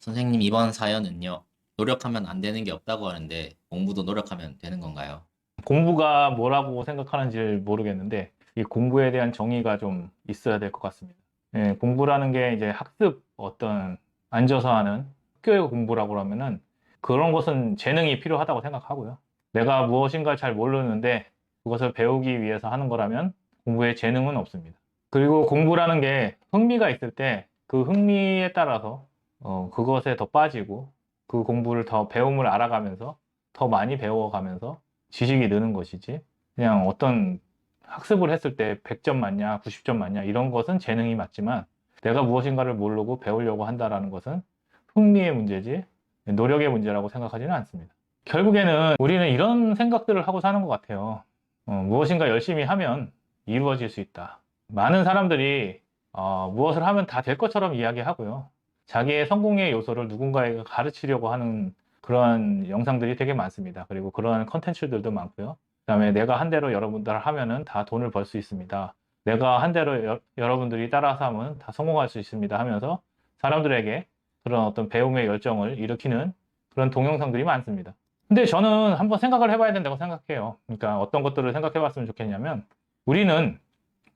선생님, 이번 사연은요. 노력하면 안 되는 게 없다고 하는데 공부도 노력하면 되는 건가요? 공부가 뭐라고 생각하는지 모르겠는데, 이 공부에 대한 정의가 좀 있어야 될 것 같습니다. 예, 공부라는 게 이제 학습 어떤 앉아서 하는 학교의 공부라고 하면은 그런 것은 재능이 필요하다고 생각하고요. 내가 무엇인가 잘 모르는데 그것을 배우기 위해서 하는 거라면 공부에 재능은 없습니다. 그리고 공부라는 게 흥미가 있을 때 그 흥미에 따라서 그것에 더 빠지고 그 공부를 더 배움을 알아가면서 더 많이 배워가면서 지식이 느는 것이지, 그냥 어떤 학습을 했을 때 100점 맞냐, 90점 맞냐, 이런 것은 재능이 맞지만, 내가 무엇인가를 모르고 배우려고 한다라는 것은 흥미의 문제지, 노력의 문제라고 생각하지는 않습니다. 결국에는 우리는 이런 생각들을 하고 사는 것 같아요. 무엇인가 열심히 하면 이루어질 수 있다. 많은 사람들이 무엇을 하면 다 될 것처럼 이야기하고요. 자기의 성공의 요소를 누군가에게 가르치려고 하는 그런 영상들이 되게 많습니다. 그리고 그런 컨텐츠들도 많고요. 그다음에 내가 한 대로 여러분들 하면은 다 돈을 벌 수 있습니다. 내가 한 대로 여러분들이 따라서 하면 다 성공할 수 있습니다 하면서 사람들에게 그런 어떤 배움의 열정을 일으키는 그런 동영상들이 많습니다. 근데 저는 한번 생각을 해봐야 된다고 생각해요. 그러니까 어떤 것들을 생각해 봤으면 좋겠냐면, 우리는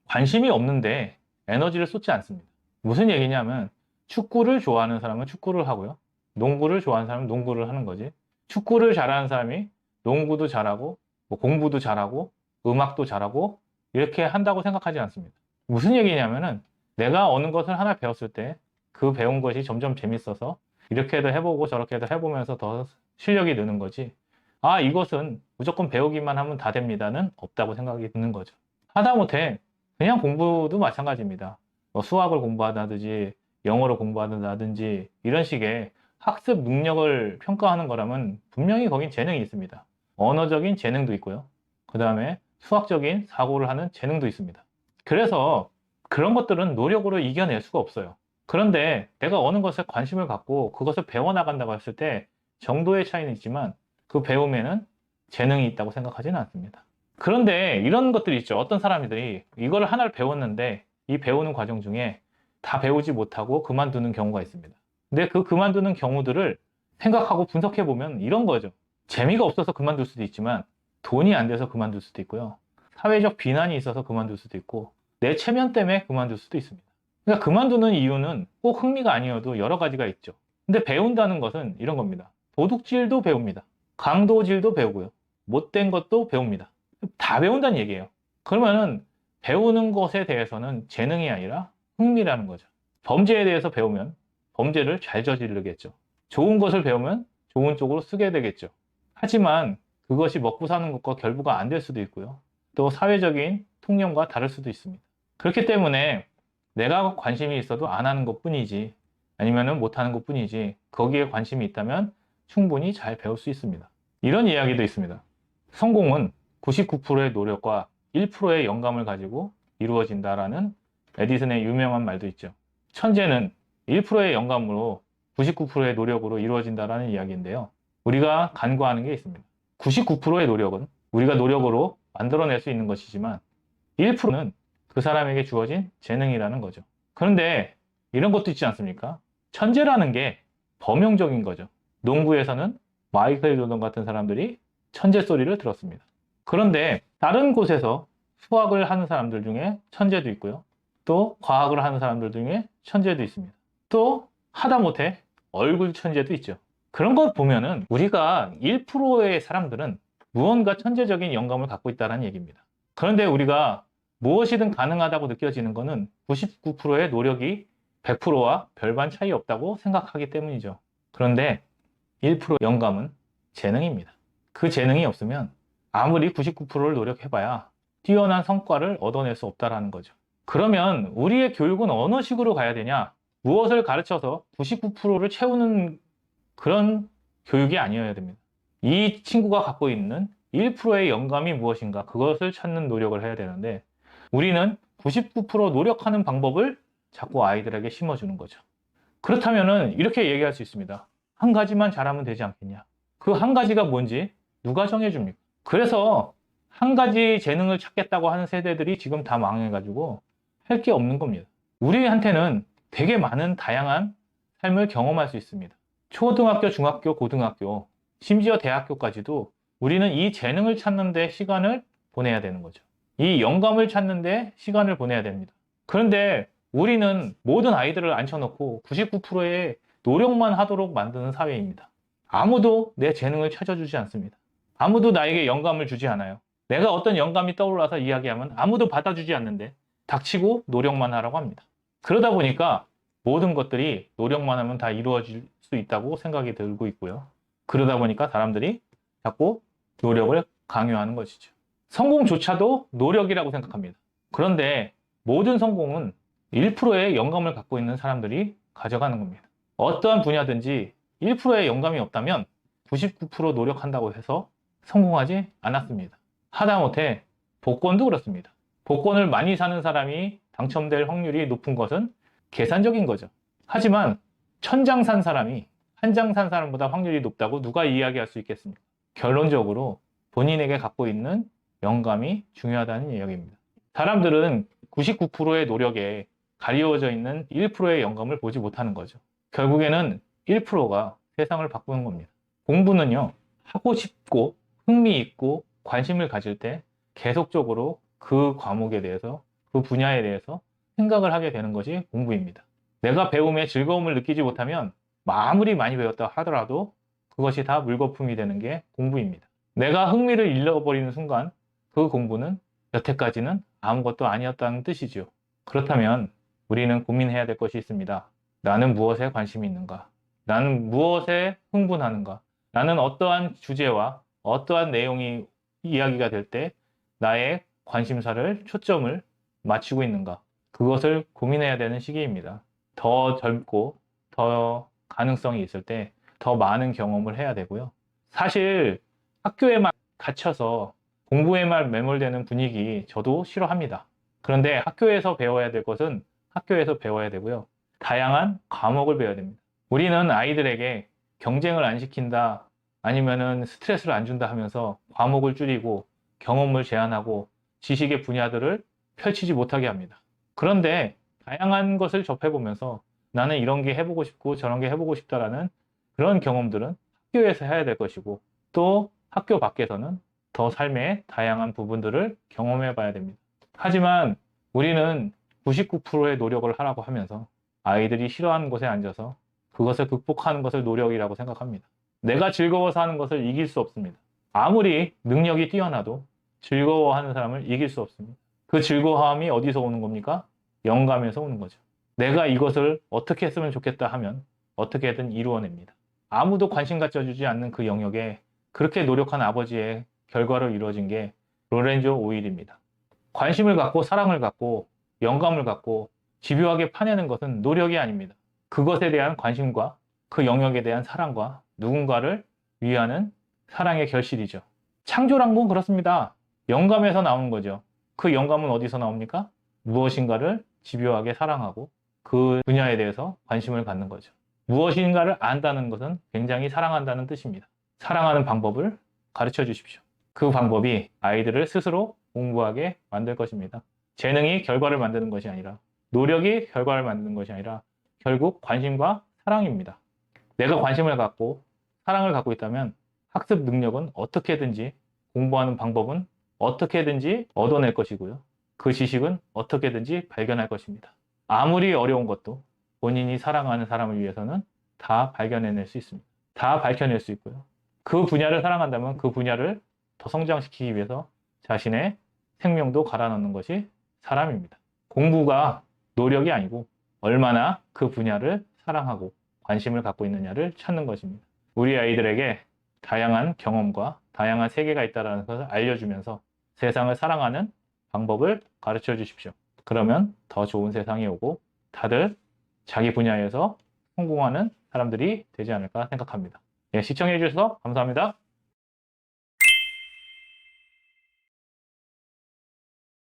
관심이 없는데 에너지를 쏟지 않습니다. 무슨 얘기냐면, 축구를 좋아하는 사람은 축구를 하고요. 농구를 좋아하는 사람은 농구를 하는 거지. 축구를 잘하는 사람이 농구도 잘하고, 뭐 공부도 잘하고, 음악도 잘하고, 이렇게 한다고 생각하지 않습니다. 무슨 얘기냐면은, 내가 어느 것을 하나 배웠을 때 그 배운 것이 점점 재밌어서 이렇게도 해보고 저렇게도 해보면서 더 실력이 느는 거지. 아, 이것은 무조건 배우기만 하면 다 됩니다는 없다고 생각이 드는 거죠. 하다못해 그냥 공부도 마찬가지입니다. 뭐 수학을 공부하다든지 영어를 공부하다든지 이런 식의 학습 능력을 평가하는 거라면 분명히 거긴 재능이 있습니다. 언어적인 재능도 있고요. 그 다음에 수학적인 사고를 하는 재능도 있습니다. 그래서 그런 것들은 노력으로 이겨낼 수가 없어요. 그런데 내가 어느 것에 관심을 갖고 그것을 배워나간다고 했을 때 정도의 차이는 있지만, 그 배움에는 재능이 있다고 생각하지는 않습니다. 그런데 이런 것들이 있죠. 어떤 사람들이 이걸 하나를 배웠는데 이 배우는 과정 중에 다 배우지 못하고 그만두는 경우가 있습니다. 근데 그 그만두는 경우들을 생각하고 분석해 보면 이런 거죠. 재미가 없어서 그만둘 수도 있지만, 돈이 안 돼서 그만둘 수도 있고요. 사회적 비난이 있어서 그만둘 수도 있고, 내 체면 때문에 그만둘 수도 있습니다. 그러니까 그만두는 이유는 꼭 흥미가 아니어도 여러 가지가 있죠. 근데 배운다는 것은 이런 겁니다. 도둑질도 배웁니다. 강도질도 배우고요. 못된 것도 배웁니다. 다 배운다는 얘기예요. 그러면은 배우는 것에 대해서는 재능이 아니라 흥미라는 거죠. 범죄에 대해서 배우면 범죄를 잘 저지르겠죠. 좋은 것을 배우면 좋은 쪽으로 쓰게 되겠죠. 하지만 그것이 먹고 사는 것과 결부가 안 될 수도 있고요. 또 사회적인 통념과 다를 수도 있습니다. 그렇기 때문에 내가 관심이 있어도 안 하는 것 뿐이지, 아니면은 못 하는 것 뿐이지, 거기에 관심이 있다면 충분히 잘 배울 수 있습니다. 이런 이야기도 있습니다. 성공은 99%의 노력과 1%의 영감을 가지고 이루어진다라는 에디슨의 유명한 말도 있죠. 천재는 1%의 영감으로 99%의 노력으로 이루어진다라는 이야기인데요. 우리가 간과하는 게 있습니다. 99%의 노력은 우리가 노력으로 만들어낼 수 있는 것이지만 1%는 그 사람에게 주어진 재능이라는 거죠. 그런데 이런 것도 있지 않습니까? 천재라는 게 범용적인 거죠. 농구에서는 마이클 조던 같은 사람들이 천재 소리를 들었습니다. 그런데 다른 곳에서 수학을 하는 사람들 중에 천재도 있고요. 또 과학을 하는 사람들 중에 천재도 있습니다. 또 하다못해 얼굴 천재도 있죠. 그런 걸 보면은 우리가 1%의 사람들은 무언가 천재적인 영감을 갖고 있다는 얘기입니다. 그런데 우리가 무엇이든 가능하다고 느껴지는 것은 99%의 노력이 100%와 별반 차이 없다고 생각하기 때문이죠. 그런데 1% 영감은 재능입니다. 그 재능이 없으면 아무리 99%를 노력해봐야 뛰어난 성과를 얻어낼 수 없다는 거죠. 그러면 우리의 교육은 어느 식으로 가야 되냐? 무엇을 가르쳐서 99%를 채우는 그런 교육이 아니어야 됩니다. 이 친구가 갖고 있는 1%의 영감이 무엇인가, 그것을 찾는 노력을 해야 되는데, 우리는 99% 노력하는 방법을 자꾸 아이들에게 심어주는 거죠. 그렇다면은 이렇게 얘기할 수 있습니다. 한 가지만 잘하면 되지 않겠냐? 그 한 가지가 뭔지 누가 정해줍니까? 그래서 한 가지 재능을 찾겠다고 하는 세대들이 지금 다 망해가지고 할 게 없는 겁니다. 우리한테는 되게 많은 다양한 삶을 경험할 수 있습니다. 초등학교, 중학교, 고등학교, 심지어 대학교까지도 우리는 이 재능을 찾는 데 시간을 보내야 되는 거죠. 이 영감을 찾는 데 시간을 보내야 됩니다. 그런데 우리는 모든 아이들을 앉혀놓고 99%의 노력만 하도록 만드는 사회입니다. 아무도 내 재능을 찾아주지 않습니다. 아무도 나에게 영감을 주지 않아요. 내가 어떤 영감이 떠올라서 이야기하면 아무도 받아주지 않는데 닥치고 노력만 하라고 합니다. 그러다 보니까 모든 것들이 노력만 하면 다 이루어질 수 있다고 생각이 들고 있고요. 그러다 보니까 사람들이 자꾸 노력을 강요하는 것이죠. 성공조차도 노력이라고 생각합니다. 그런데 모든 성공은 1%의 영감을 갖고 있는 사람들이 가져가는 겁니다. 어떠한 분야든지 1%의 영감이 없다면 99% 노력한다고 해서 성공하지 않았습니다. 하다못해 복권도 그렇습니다. 복권을 많이 사는 사람이 당첨될 확률이 높은 것은 계산적인 거죠. 하지만 1000장 산 사람이 1장 산 사람보다 확률이 높다고 누가 이야기할 수 있겠습니까? 결론적으로 본인에게 갖고 있는 영감이 중요하다는 이야기입니다. 사람들은 99%의 노력에 가리워져 있는 1%의 영감을 보지 못하는 거죠. 결국에는 1%가 세상을 바꾸는 겁니다. 공부는요, 하고 싶고 흥미있고 관심을 가질 때 계속적으로 그 과목에 대해서, 그 분야에 대해서 생각을 하게 되는 것이 공부입니다. 내가 배움에 즐거움을 느끼지 못하면 아무리 많이 배웠다 하더라도 그것이 다 물거품이 되는 게 공부입니다. 내가 흥미를 잃어버리는 순간 그 공부는 여태까지는 아무것도 아니었다는 뜻이죠. 그렇다면 우리는 고민해야 될 것이 있습니다. 나는 무엇에 관심이 있는가? 나는 무엇에 흥분하는가? 나는 어떠한 주제와 어떠한 내용이 이야기가 될 때 나의 관심사를, 초점을 맞추고 있는가? 그것을 고민해야 되는 시기입니다. 더 젊고 더 가능성이 있을 때 더 많은 경험을 해야 되고요. 사실 학교에만 갇혀서 공부에만 매몰되는 분위기 저도 싫어합니다. 그런데 학교에서 배워야 될 것은 학교에서 배워야 되고요. 다양한 과목을 배워야 됩니다. 우리는 아이들에게 경쟁을 안 시킨다, 아니면은 스트레스를 안 준다 하면서 과목을 줄이고 경험을 제한하고 지식의 분야들을 펼치지 못하게 합니다. 그런데 다양한 것을 접해보면서 나는 이런 게 해보고 싶고 저런 게 해보고 싶다라는 그런 경험들은 학교에서 해야 될 것이고, 또 학교 밖에서는 더 삶의 다양한 부분들을 경험해 봐야 됩니다. 하지만 우리는 99%의 노력을 하라고 하면서 아이들이 싫어하는 곳에 앉아서 그것을 극복하는 것을 노력이라고 생각합니다. 내가 즐거워서 하는 것을 이길 수 없습니다. 아무리 능력이 뛰어나도 즐거워하는 사람을 이길 수 없습니다. 그 즐거움이 어디서 오는 겁니까? 영감에서 오는 거죠. 내가 이것을 어떻게 했으면 좋겠다 하면 어떻게든 이루어냅니다. 아무도 관심 가져주지 않는 그 영역에 그렇게 노력한 아버지의 결과로 이루어진 게 로렌조 오일입니다. 관심을 갖고 사랑을 갖고 영감을 갖고 집요하게 파내는 것은 노력이 아닙니다. 그것에 대한 관심과 그 영역에 대한 사랑과 누군가를 위하는 사랑의 결실이죠. 창조란 건 그렇습니다. 영감에서 나오는 거죠. 그 영감은 어디서 나옵니까? 무엇인가를 집요하게 사랑하고 그 분야에 대해서 관심을 갖는 거죠. 무엇인가를 안다는 것은 굉장히 사랑한다는 뜻입니다. 사랑하는 방법을 가르쳐 주십시오. 그 방법이 아이들을 스스로 공부하게 만들 것입니다. 재능이 결과를 만드는 것이 아니라, 노력이 결과를 만드는 것이 아니라 결국 관심과 사랑입니다. 내가 관심을 갖고 사랑을 갖고 있다면 학습 능력은 어떻게든지, 공부하는 방법은 어떻게든지 얻어낼 것이고요. 그 지식은 어떻게든지 발견할 것입니다. 아무리 어려운 것도 본인이 사랑하는 사람을 위해서는 다 발견해낼 수 있습니다. 다 밝혀낼 수 있고요. 그 분야를 사랑한다면 그 분야를 더 성장시키기 위해서 자신의 생명도 갈아넣는 것이 사람입니다. 공부가 노력이 아니고 얼마나 그 분야를 사랑하고 관심을 갖고 있느냐를 찾는 것입니다. 우리 아이들에게 다양한 경험과 다양한 세계가 있다는 것을 알려주면서 세상을 사랑하는 방법을 가르쳐 주십시오. 그러면 더 좋은 세상이 오고 다들 자기 분야에서 성공하는 사람들이 되지 않을까 생각합니다. 예, 시청해 주셔서 감사합니다.